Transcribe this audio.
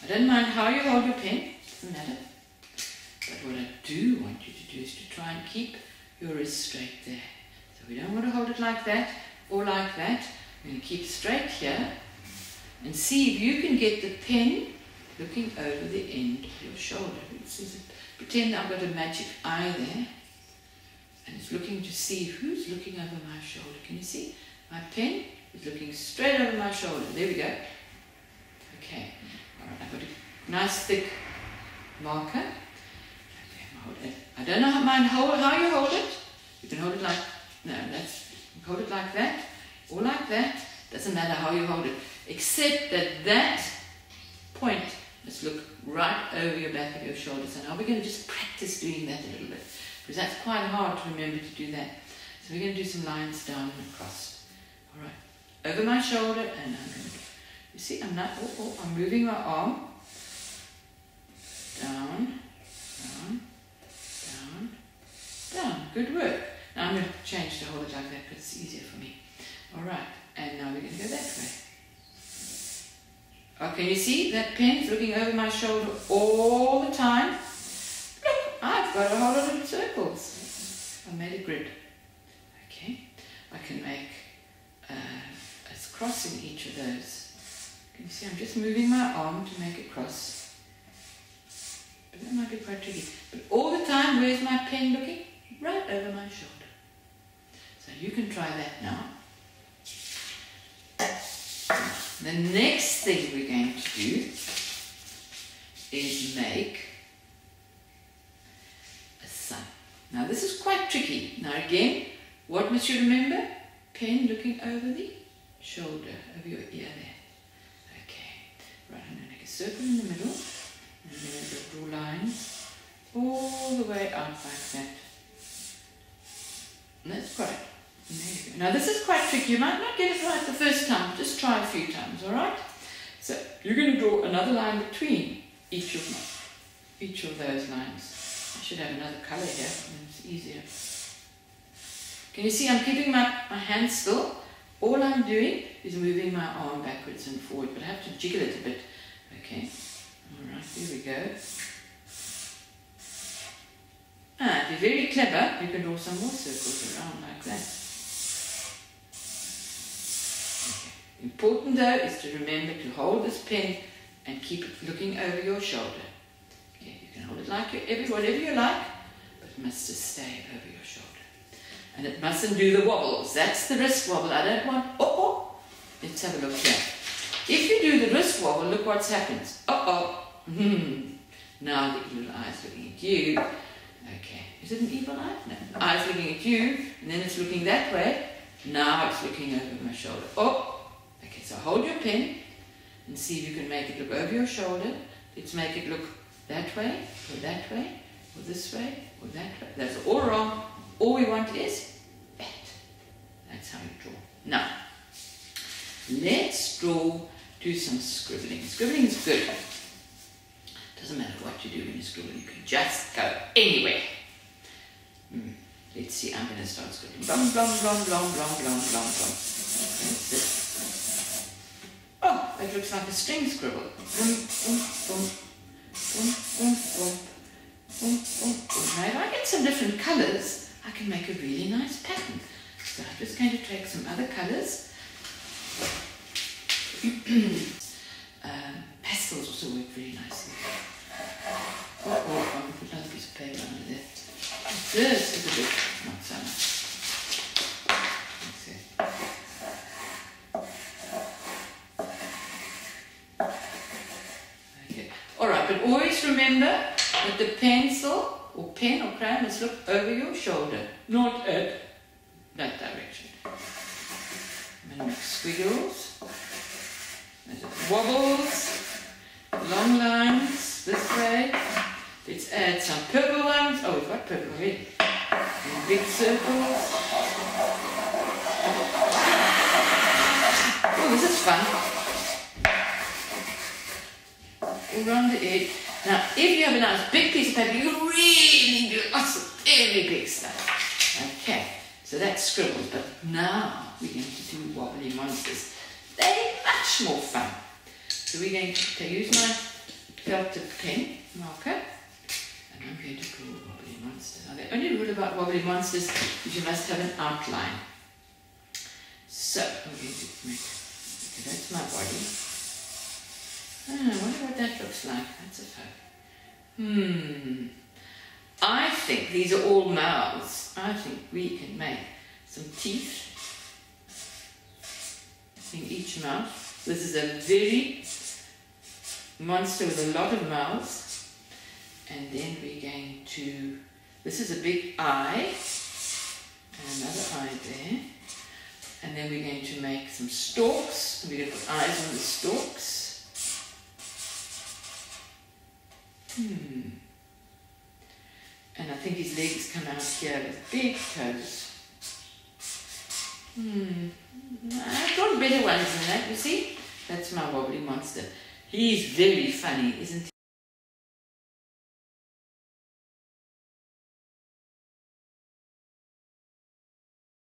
I don't mind how you hold your pen, doesn't matter. But what I do want you to do is to try and keep your wrist straight there. So we don't want to hold it like that or like that. We're going to keep straight here and see if you can get the pen looking over the end of your shoulder. Pretend I've got a magic eye there and it's looking to see who's looking over my shoulder. Can you see? My pen is looking straight over my shoulder. There we go. Okay. All right, I've got a nice thick marker. Okay, I don't know how you hold it. You can hold it like, no, hold it like that or like that. Doesn't matter how you hold it, except that point must look right over your back of your shoulder. So now we're going to just practice doing that a little bit, because that's quite hard to remember to do that. So we're going to do some lines down and across. All right, over my shoulder, and I'm going to, you see, I'm moving my arm down, down, down, down. Good work. Now I'm going to change to hold it like that because it's easier for me. All right, and now we're going to go that way. Oh, can you see that pen's looking over my shoulder all the time? Look, I've got a whole lot of circles. I made a grid. Okay, I can make a cross in each of those. Can you see I'm just moving my arm to make a cross? But that might be quite tricky. But all the time, where's my pen looking? Right over my shoulder. So you can try that now. The next thing we're going to do is make a sun. Now this is quite tricky. Now again, what must you remember? Pen looking over the shoulder, over your ear there. Okay, right, I'm going to make a circle in the middle, and then I'm going to draw lines all the way out like that. And that's quite. There you go. Now this is quite tricky. You might not get it right the first time. Just try a few times, all right? So you're going to draw another line between each of those lines. I should have another colour here, and it's easier. Can you see I'm keeping my hand still? All I'm doing is moving my arm backwards and forward, but I have to jiggle it a bit. Okay. All right, here we go. If you're very clever, you can draw some more circles around like that. Important though is to remember to hold this pen and keep it looking over your shoulder. Okay, you can hold it like whatever you like, but it must just stay over your shoulder. And it mustn't do the wobbles. That's the wrist wobble. I don't want, let's have a look here. If you do the wrist wobble, look what happens. Now the evil eye's looking at you. Okay, is it an evil eye? No, the eye's looking at you, and then it's looking that way. Now it's looking over my shoulder. Okay, so hold your pen and see if you can make it look over your shoulder. Let's make it look that way, or that way, or this way, or that way. That's all wrong. All we want is that. That's how you draw. Now, let's do some scribbling. Scribbling is good. Doesn't matter what you do when you're scribbling. You can just go anywhere. Let's see, I'm going to start scribbling. Blom, blom, blom, blom, blom, blom, blom, blom. That's it. Oh, that looks like a string scribble. Now, if I get some different colours, I can make a really nice pattern. So I'm just going to take some other colours. Pastels also work very nicely. I'm going to put another piece of paper under there. This is a bit, not so much. That's it. Okay. Alright, but always remember that the pencil or pen or crayon must look over your shoulder, not at that direction. I'm going to make squiggles, wobbles, long lines this way. Let's add some purple ones. Oh, we've got purple already. And big circles. Oh, this is fun. Around the edge. Now, if you have a nice big piece of paper, you can really do lots of very big stuff. Okay, so that's scribbles. But now we're going to do Wobbly Monsters. They're much more fun. So we're going to use my felt tip pen marker, and I'm going to draw Wobbly Monsters. Now the only rule about Wobbly Monsters is you must have an outline. So I'm going to make, okay, that's my body. I wonder what that looks like. That's a phone. I think these are all mouths. I think we can make some teeth in each mouth. This is a very monster with a lot of mouths. And then we're going to, this is a big eye, and another eye there. And then we're going to make some stalks. We're going to put eyes on the stalks. And I think his legs come out here with big toes. I've got better ones than that, you see? That's my Wobbly Monster. He's very funny, isn't he?